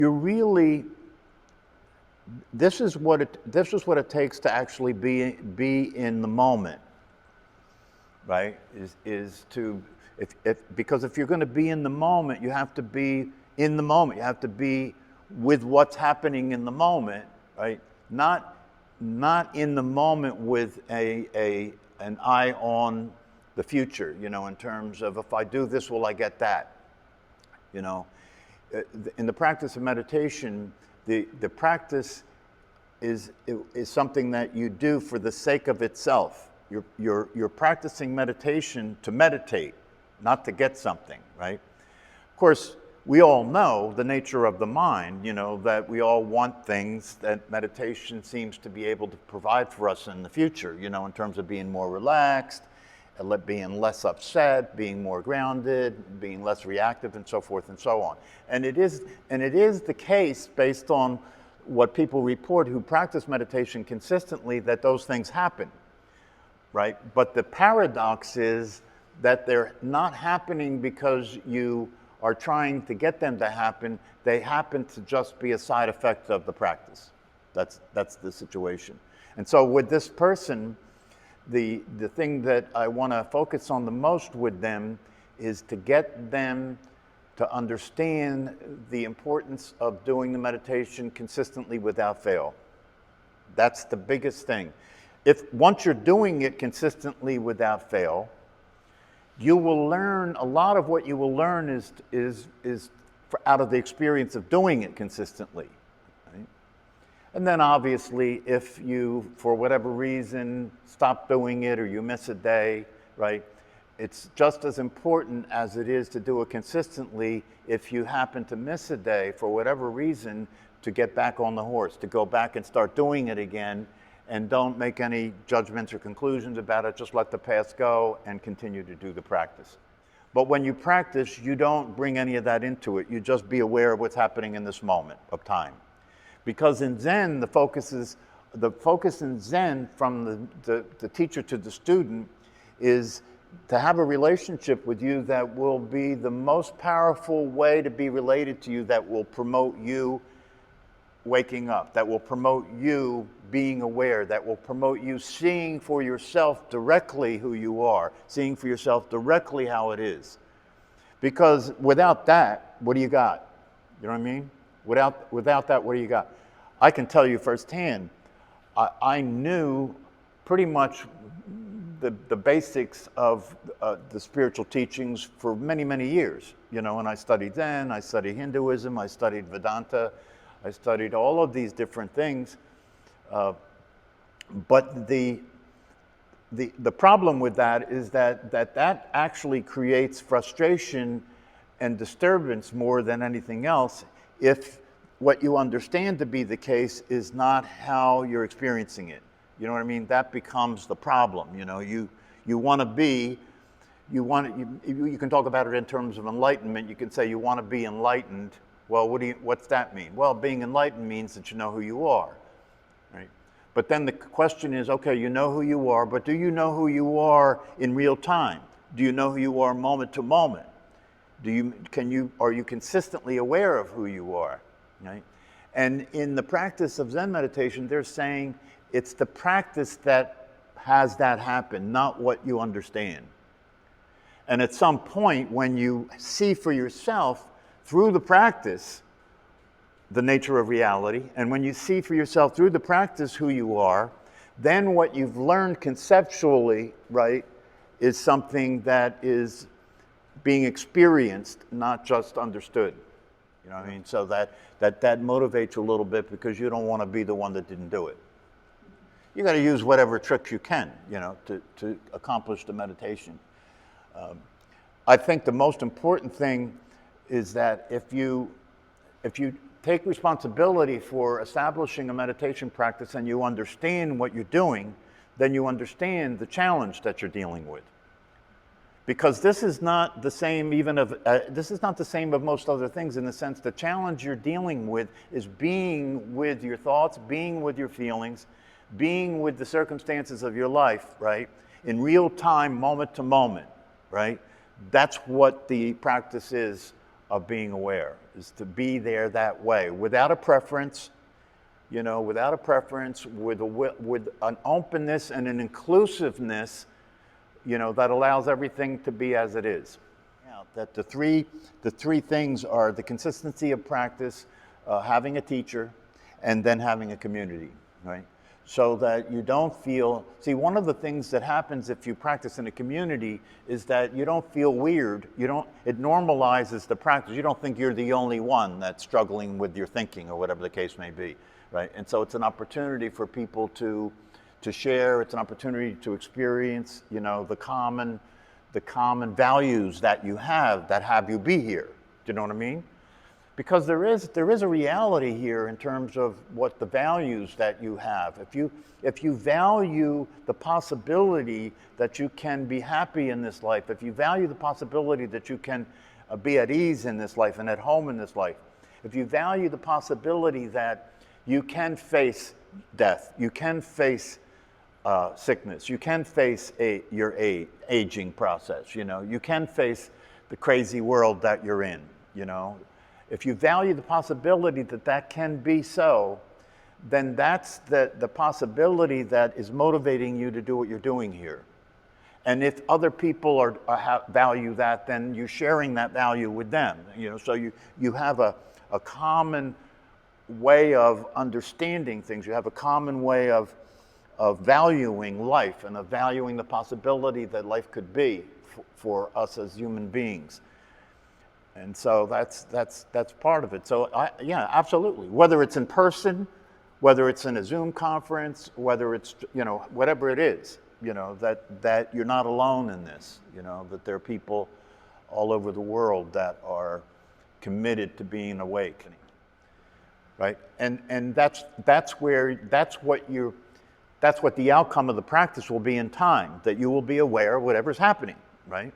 You really, this is what it takes to actually be in the moment, right? Is to, because if you're going to be in the moment, you have to be in the moment. You have to be with what's happening in the moment, right? Not in the moment with an eye on the future, in terms of, if I do this, will I get that? In the practice of meditation, the practice is something that you do for the sake of itself. You're practicing meditation to meditate, not to get something, right? Of course, we all know the nature of the mind, that we all want things that meditation seems to be able to provide for us in the future, in terms of being more relaxed, being less upset, being more grounded, being less reactive, and so forth and so on. And it is the case, based on what people report who practice meditation consistently, that those things happen, right? But the paradox is that they're not happening because you are trying to get them to happen. They happen to just be a side effect of the practice. That's the situation. And so with this person, the thing that I want to focus on the most with them is to get them to understand the importance of doing the meditation consistently without fail. That's the biggest thing. If once you're doing it consistently without fail, you will learn a lot of what you will learn is out of the experience of doing it consistently. Right? And then obviously, if you, for whatever reason, stop doing it or you miss a day, right? It's just as important as it is to do it consistently, if you happen to miss a day for whatever reason, to get back on the horse, to go back and start doing it again, and don't make any judgments or conclusions about it. Just let the past go and continue to do the practice. But when you practice, you don't bring any of that into it. You just be aware of what's happening in this moment of time. Because in Zen, the focus in Zen from the teacher to the student is to have a relationship with you that will be the most powerful way to be related to you, that will promote you waking up, that will promote you being aware, that will promote you seeing for yourself directly who you are, seeing for yourself directly how it is. Because without that, what do you got? You know what I mean? Without that, what do you got? I can tell you firsthand, I knew pretty much the basics of the spiritual teachings for many, many years. And I studied Zen, I studied Hinduism, I studied Vedanta, I studied all of these different things, but the problem with that is that actually creates frustration and disturbance more than anything else, if what you understand to be the case is not how you're experiencing it. You know what I mean? That becomes the problem. You want to be, you can talk about it in terms of enlightenment. You can say you want to be enlightened. Well, what's that mean? Well, being enlightened means that you know who you are, right? But then the question is, okay, you know who you are, but do you know who you are in real time? Do you know who you are moment to moment? Are you consistently aware of who you are, right? And in the practice of Zen meditation, they're saying it's the practice that has that happen, not what you understand. And at some point, when you see for yourself through the practice the nature of reality, and when you see for yourself through the practice who you are, then what you've learned conceptually, right, is something that is being experienced, not just understood. You know what I mean? So that motivates you a little bit, because you don't want to be the one that didn't do it. You got to use whatever tricks you can, to accomplish the meditation. I think the most important thing is that if you take responsibility for establishing a meditation practice and you understand what you're doing, then you understand the challenge that you're dealing with. Because this is not the same of most other things, in the sense the challenge you're dealing with is being with your thoughts, being with your feelings, being with the circumstances of your life, right? In real time, moment to moment, right? That's what the practice is of being aware. is to be there that way, without a preference, without a preference, with an openness and an inclusiveness, that allows everything to be as it is. That the three things are the consistency of practice, having a teacher, and then having a community, right? So that you don't feel, see, one of the things that happens if you practice in a community is that you don't feel weird. It normalizes the practice. You don't think you're the only one that's struggling with your thinking or whatever the case may be, right? And so it's an opportunity for people to share. It's an opportunity to experience, the common values that you have you be here. Do you know what I mean? Because there is a reality here in terms of what the values that you have. If you value the possibility that you can be happy in this life, if you value the possibility that you can be at ease in this life and at home in this life, if you value the possibility that you can face death, you can face sickness, you can face your aging process, you can face the crazy world that you're in, If you value the possibility that that can be so, then that's the possibility that is motivating you to do what you're doing here. And if other people value that, then you're sharing that value with them. So you have a common way of understanding things. You have a common way of valuing life and of valuing the possibility that life could be for us as human beings. And so that's part of it. So yeah, absolutely. Whether it's in person, whether it's in a Zoom conference, whether it's, whatever it is, that you're not alone in this, that there are people all over the world that are committed to being awakening, right? And that's what the outcome of the practice will be in time, that you will be aware of whatever's happening, right?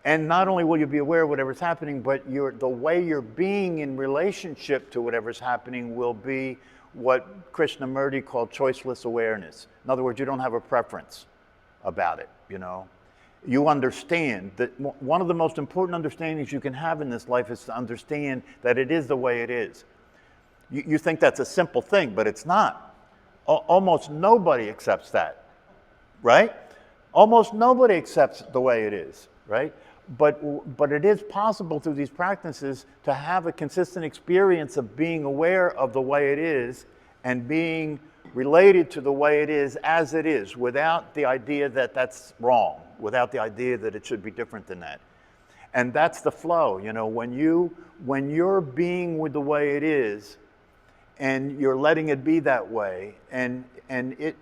And not only will you be aware of whatever's happening, but the way you're being in relationship to whatever's happening will be what Krishnamurti called choiceless awareness. In other words, you don't have a preference about it, You understand that one of the most important understandings you can have in this life is to understand that it is the way it is. You think that's a simple thing, but it's not. Almost nobody accepts that, right? Almost nobody accepts the way it is, right? But it is possible through these practices to have a consistent experience of being aware of the way it is and being related to the way it is as it is, without the idea that that's wrong, without the idea that it should be different than that. And that's the flow, when you're being with the way it is and you're letting it be that way, and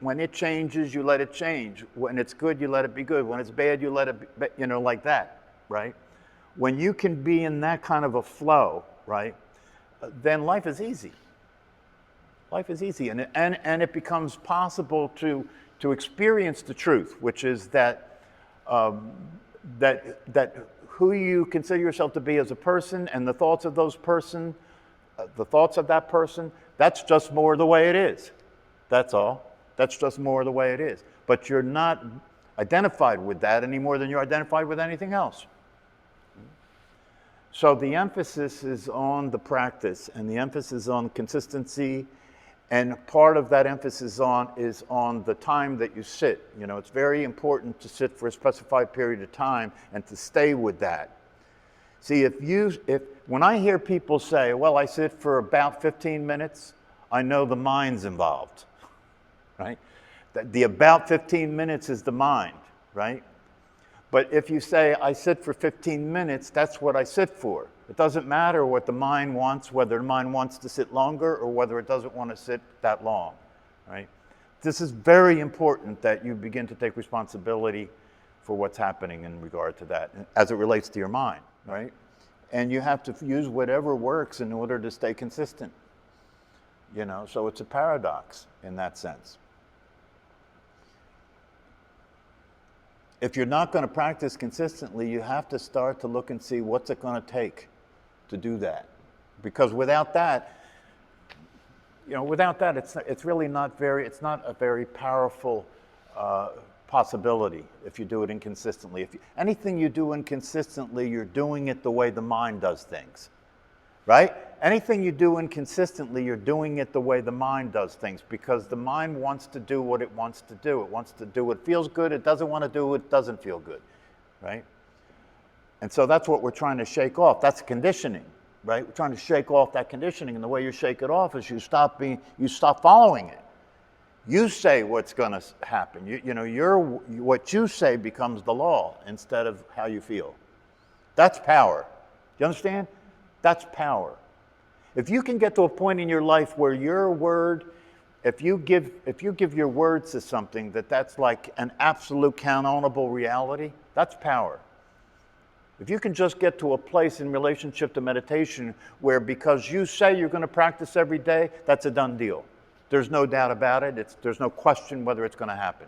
when it changes, you let it change. When it's good, you let it be good. When it's bad, you let it be, like that. Right? When you can be in that kind of a flow, right, then life is easy. Life is easy, and it becomes possible to experience the truth, which is that who you consider yourself to be as a person and the thoughts of that person, that's just more the way it is. That's all. That's just more the way it is. But you're not identified with that any more than you're identified with anything else. So the emphasis is on the practice, and the emphasis on consistency, and part of that emphasis is on the time that you sit. It's very important to sit for a specified period of time and to stay with that. See, when I hear people say, well, I sit for about 15 minutes, I know the mind's involved, right? The about 15 minutes is the mind, right? But if you say, I sit for 15 minutes, that's what I sit for. It doesn't matter what the mind wants, whether the mind wants to sit longer or whether it doesn't want to sit that long, right? This is very important that you begin to take responsibility for what's happening in regard to that, as it relates to your mind, right? And you have to use whatever works in order to stay consistent, so it's a paradox in that sense. If you're not going to practice consistently, you have to start to look and see what's it going to take to do that. Because without that, it's really not a very powerful possibility if you do it inconsistently. Anything you do inconsistently, you're doing it the way the mind does things. right? Anything you do inconsistently, you're doing it the way the mind does things, because the mind wants to do what it wants to do. It wants to do what feels good. It doesn't want to do what doesn't feel good, right? And so that's what we're trying to shake off. That's conditioning, right? We're trying to shake off that conditioning, and the way you shake it off is you stop following it. You say what's going to happen. What you say becomes the law instead of how you feel. That's power. Do you understand? That's power. If you can get to a point in your life where your word, if you give your words to something that's like an absolute countable reality, that's power. If you can just get to a place in relationship to meditation where because you say you're going to practice every day, that's a done deal. There's no doubt about it. There's no question whether it's going to happen.